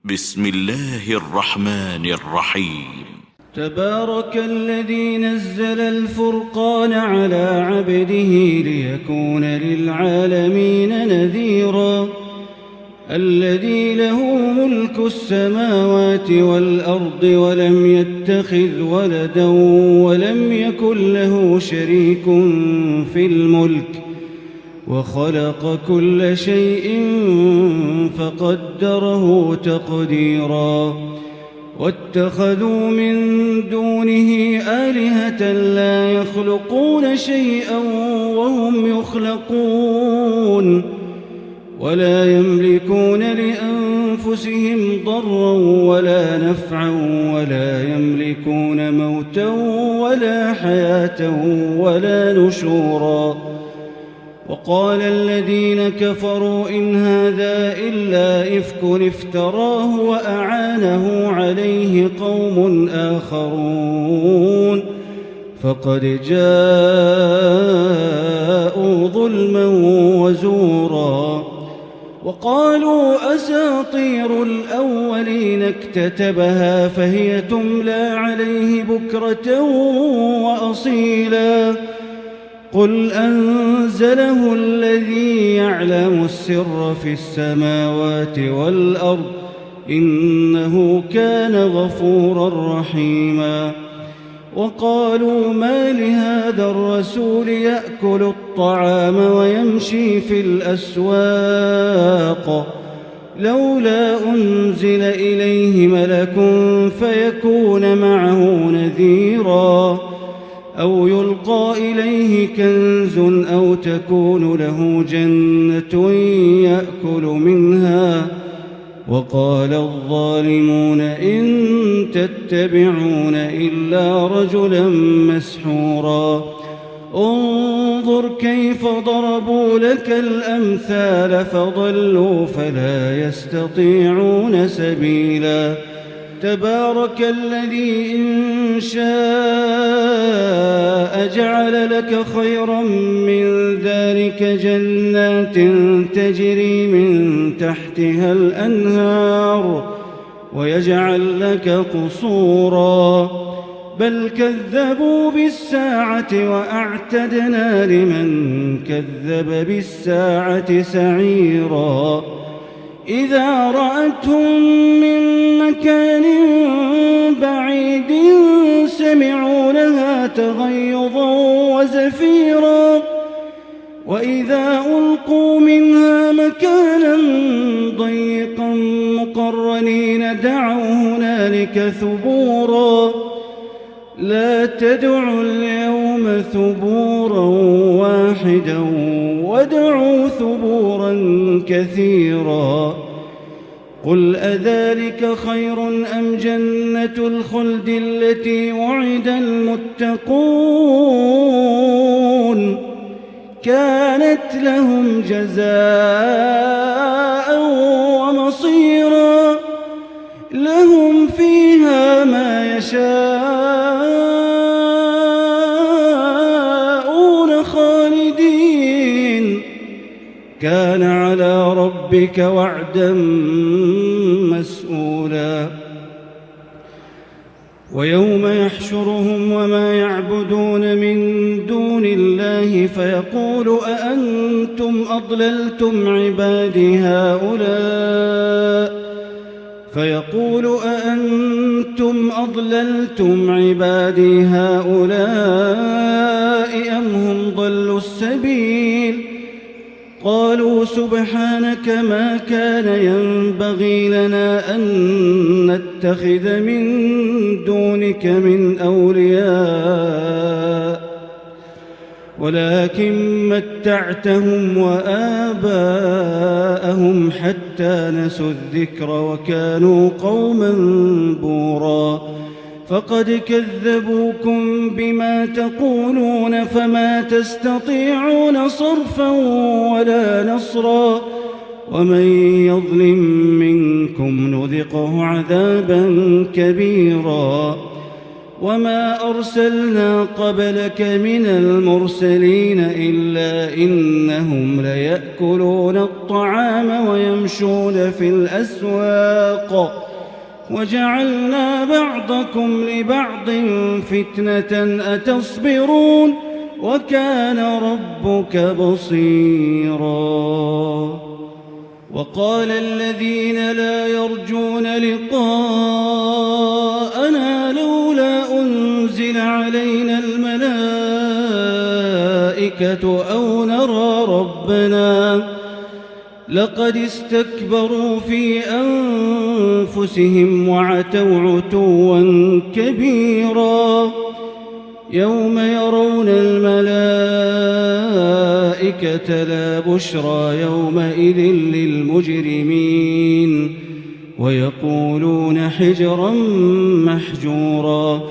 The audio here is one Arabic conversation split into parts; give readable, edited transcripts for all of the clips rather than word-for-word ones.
بسم الله الرحمن الرحيم. تبارك الذي نزل الفرقان على عبده ليكون للعالمين نذيرا. الذي له ملك السماوات والأرض ولم يتخذ ولدا ولم يكن له شريك في الملك وخلق كل شيء فقدره تقديرا. واتخذوا من دونه آلهة لا يخلقون شيئا وهم يخلقون ولا يملكون لأنفسهم ضرا ولا نفعا ولا يملكون موتا ولا حياة ولا نشورا. وقال الذين كفروا إن هذا إلا إفك افتراه وأعانه عليه قوم آخرون فقد جاءوا ظلما وزورا. وقالوا أساطير الأولين اكتتبها فهي تملى عليه بكرة وأصيلا. قل أنزله الذي يعلم السر في السماوات والأرض إنه كان غفورا رحيما. وقالوا ما لهذا الرسول يأكل الطعام ويمشي في الأسواق لولا أنزل إليه ملك فيكون معه نذيرا أو يلقى إليه كنز أو تكون له جنة يأكل منها. وقال الظالمون إن تتبعون إلا رجلا مسحورا. انظر كيف ضربوا لك الأمثال فضلوا فلا يستطيعون سبيلا. تبارك الذي إن شاء جعل لك خيرا من ذلك جنات تجري من تحتها الأنهار ويجعل لك قصورا بل كذبوا بالساعة وأعتدنا لمن كذب بالساعة سعيرا. إذا رأتهم من مكان بعيد سمعوا لها تغيظا وزفيرا وإذا ألقوا منها مكانا ضيقا مقرنين دعوا هنالك ثبورا. لا تدعوا اليوم ثبورا واحدا وادعوا ثبورا كثيرا. قل أذلك خير أم جنة الخلد التي وعد المتقون كانت لهم جزاء ومصيرا. لهم فيها ما يشاءون خالدين كان على ربك وعدا مسؤولا. ويوم يحشرهم وما يعبدون من دون الله فيقول أأنتم أضللتم عبادي هؤلاء أم هم ضلوا السبيل. قالوا سبحانك ما كان ينبغي لنا أن نتخذ من دونك من أولياء ولكن متعتهم وآباءهم حتى نسوا الذكر وكانوا قوما بورا. فقد كذبوكم بما تقولون فما تستطيعون صرفا ولا نصرا. ومن يظلم منكم نذقه عذابا كبيرا. وما أرسلنا قبلك من المرسلين إلا إنهم ليأكلون الطعام ويمشون في الأسواق وجعلنا بعضكم لبعض فتنة أتصبرون وكان ربك بصيرا. وقال الذين لا يرجون لقاءنا لولا أنزل علينا الملائكة أو نرى ربنا لقد استكبروا في أنفسهم وعتوا عتوا كبيرا. يوم يرون الملائكة لا بشرى يومئذ للمجرمين ويقولون حجرا محجورا.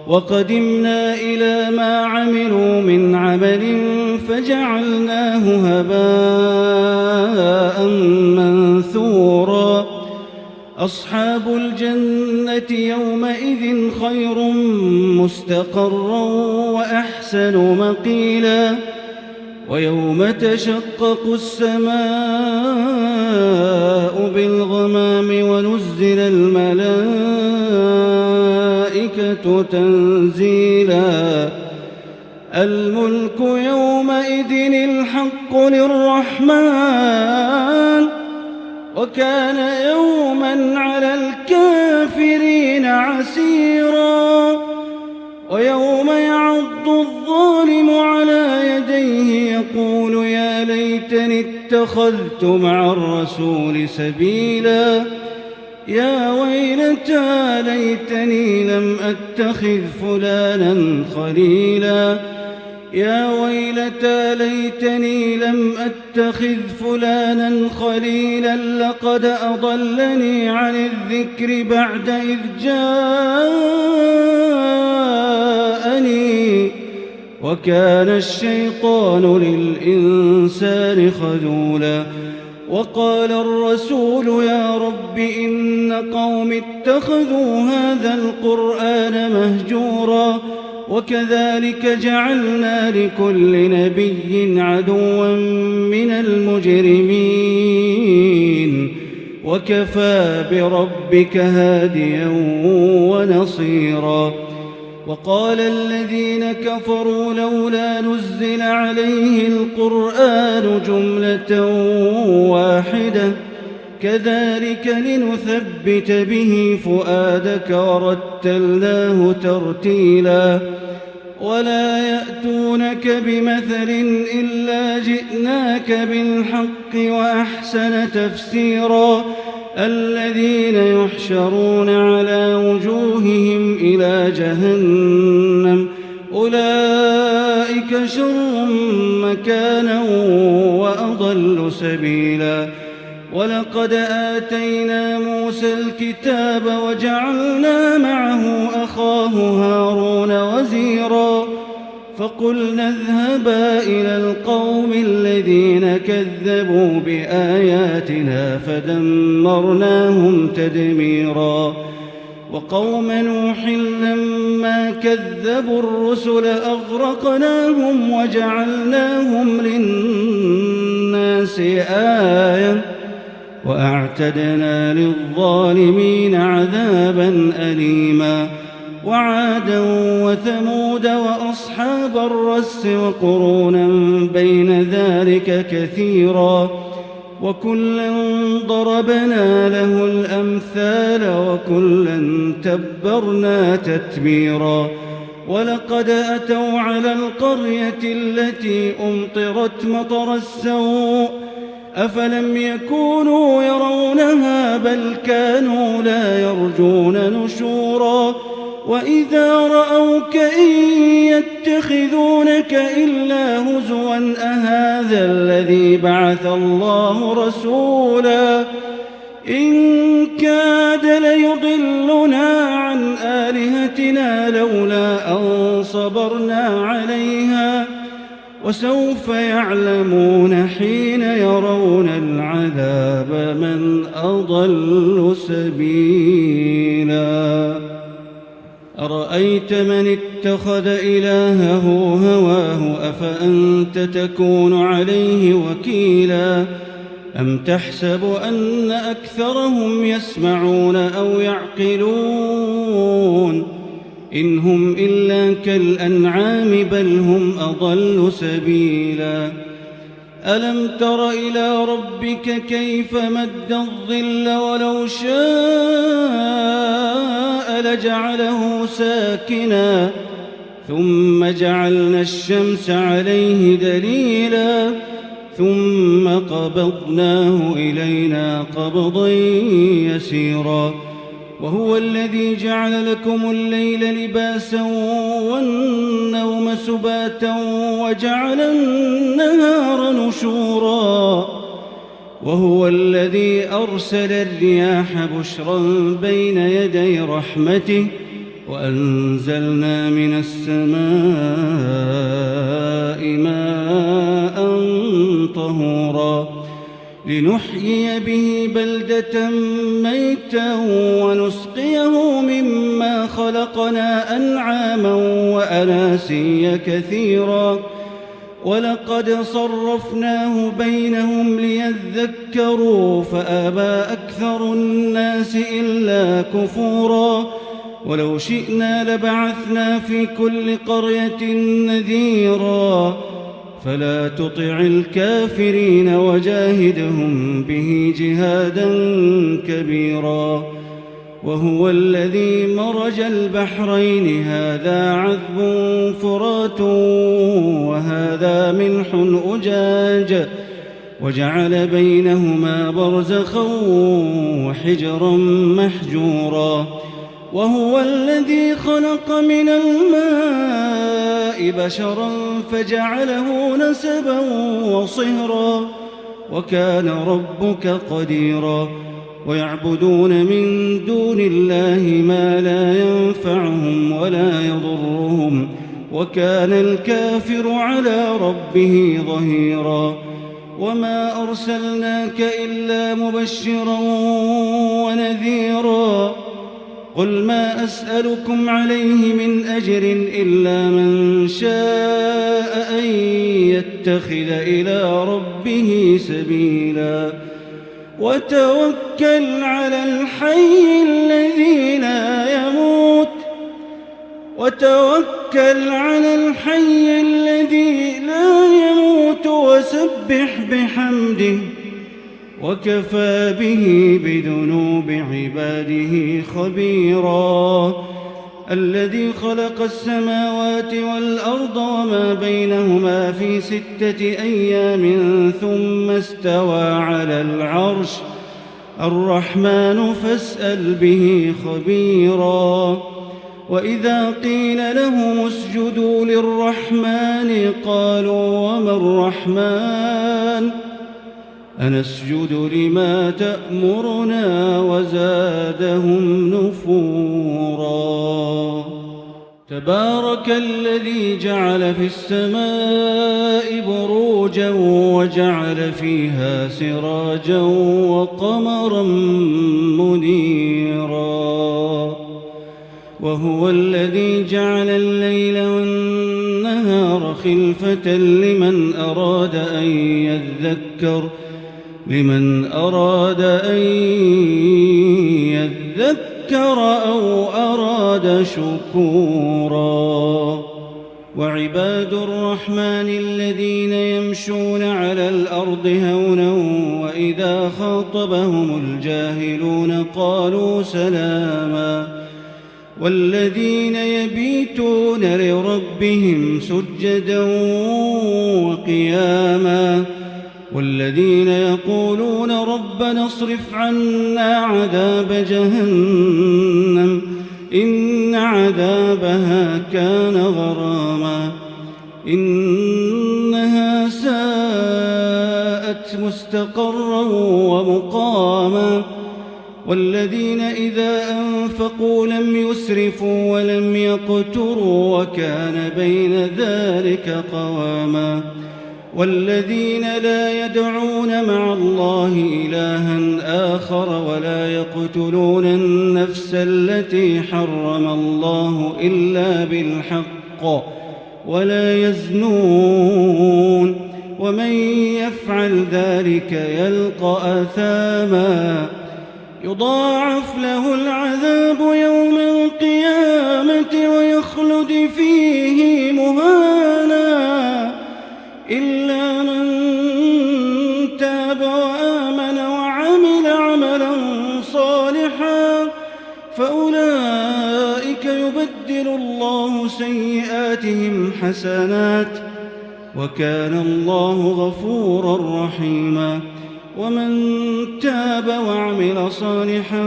وقدمنا إلى ما عملوا من عمل فجعلناه هباء منثورا. أصحاب الجنة يومئذ خير مستقرا وأحسن مقيلا. ويوم تشقق السماء بالغمام ونزل الملائكة تنزيلا. الملك يومئذ الحق للرحمن وكان يوما على الكافرين عسيرا. ويوم يعض الظالم على يديه يقول يا ليتني اتخذت مع الرسول سبيلا. يا ويلتى ليتني لم أتخذ فلانا خليلا. يا ويلتى ليتني لم أتخذ فلانا خليلا لقد أضلني عن الذكر بعد إذ جاءني وكان الشيطان للإنسان خذولا. وقال الرسول يا رب إن قوم اتخذوا هذا القرآن مهجورا. وكذلك جعلنا لكل نبي عدوا من المجرمين وكفى بربك هاديا ونصيرا. وقال الذين كفروا لولا نزل عليه القرآن جملة واحدة كذلك لنثبت به فؤادك ورتلناه ترتيلا. ولا يأتونك بمثل إلا جئناك بالحق وأحسن تفسيرا. الذين يحشرون على وجوههم إلى جهنم أولئك شر مكانا وأضل سبيلا. ولقد آتينا موسى الكتاب وجعلنا معه أخاه هارون وزيرا. فقلنا اذهبا إلى القوم الذين كذبوا بآياتنا فدمرناهم تدميرا. وقوم نوح لما كذبوا الرسل أغرقناهم وجعلناهم للناس آية وأعتدنا للظالمين عذابا أليما. وعادا وثمود وأصحاب الرس وقرونا بين ذلك كثيرا. وكلا ضربنا له الأمثال وكلا تبرنا تتبيرا. ولقد أتوا على القرية التي أمطرت مطر السوء أفلم يكونوا يرونها بل كانوا لا يرجون نشورا. وإذا رأوك إن يتخذونك إلا هزوا أهذا الذي بعث الله رسولا. إن كاد ليضلنا عن آلهتنا لولا أن صبرنا عليها وسوف يعلمون حين يرون العذاب من أضل سبيلا. أرأيت من اتخذ إلهه هواه أفأنت تكون عليه وكيلا أم تحسب أن أكثرهم يسمعون أو يعقلون إن هم إلا كالأنعام بل هم أضل سبيلا ألم تر إلى ربك كيف مد الظل ولو شاء لجعله ساكنا ثم جعلنا الشمس عليه دليلا ثم قبضناه إلينا قبضا يسيرا وهو الذي جعل لكم الليل لباسا والنوم سباتا وجعل النهار نشورا وهو الذي أرسل الرياح بشرا بين يدي رحمته وأنزلنا من السماء ماء طهورا لنحيي به بلدة ميتا ونسقيه مما خلقنا أنعاما وأناسيا كثيرا ولقد صرفناه بينهم ليذكروا فأبى أكثر الناس إلا كفورا ولو شئنا لبعثنا في كل قرية نذيرا فلا تطع الكافرين وجاهدهم به جهادا كبيرا وهو الذي مرج البحرين هذا عذب فرات وهذا ملح أجاج وجعل بينهما برزخا وحجرا محجورا وهو الذي خلق من الماء بشرا فجعله نسبا وصهرا وكان ربك قديرا ويعبدون من دون الله ما لا ينفعهم ولا يضرهم وكان الكافر على ربه ظهيرا وما أرسلناك إلا مبشرا ونذيرا قل ما أسألكم عليه من أجر إلا من شاء أن يتخذ إلى ربه سبيلا وتوكل على الحي الذي لا يموت وسبح بحمده وكفى به بذنوب عباده خبيرا الذي خلق السماوات والأرض وما بينهما في 6 أيام ثم استوى على العرش الرحمن فاسأل به خبيرا وإذا قيل لهم اسجدوا للرحمن قالوا وما الرحمن أنسجد لما تأمرنا وزادهم نفورا تبارك الذي جعل في السماء بروجا وجعل فيها سراجا وقمرا منيرا وهو الذي جعل الليل والنهار خلفة لمن أراد أن يذكر أو أراد شكورا وعباد الرحمن الذين يمشون على الأرض هونا وإذا خاطبهم الجاهلون قالوا سلاما والذين يبيتون لربهم سجدا وقياما والذين يقولون ربنا اصرف عنا عذاب جهنم إن عذابها كان غراما إنها ساءت مستقرا ومقاما والذين إذا أنفقوا لم يسرفوا ولم يقتروا وكان بين ذلك قواما والذين لا يدعون مع الله إلها آخر ولا يقتلون النفس التي حرم الله إلا بالحق ولا يزنون ومن يفعل ذلك يلقى أثاما يضاعف له العذاب يوم القيامة ويخلد فيه مهانا إلا من تاب وآمن وعمل عملا صالحا فأولئك يبدل الله سيئاتهم حسنات وكان الله غفورا رحيما ومن تاب وعمل صالحا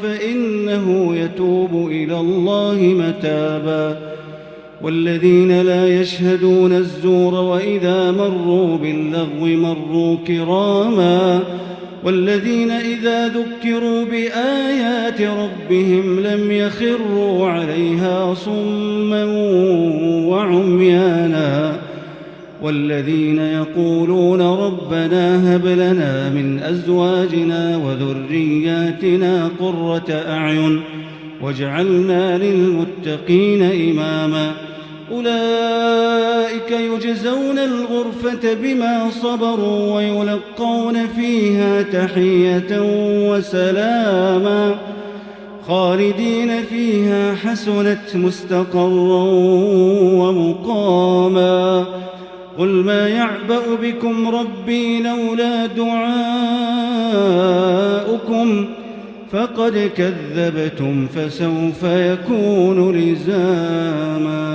فإنه يتوب إلى الله متابا والذين لا يشهدون الزور وإذا مروا باللغو مروا كراما والذين إذا ذكروا بآيات ربهم لم يخروا عليها صما وعميانا والذين يقولون ربنا هب لنا من أزواجنا وذرياتنا قرة أعين واجعلنا للمتقين إماما أولئك يجزون الغرفة بما صبروا ويلقون فيها تحية وسلاما خالدين فيها حسنت مستقرا ومقاما قل ما يعبأ بكم ربي لولا دعاؤكم فقد كذبتم فسوف يكون لزاما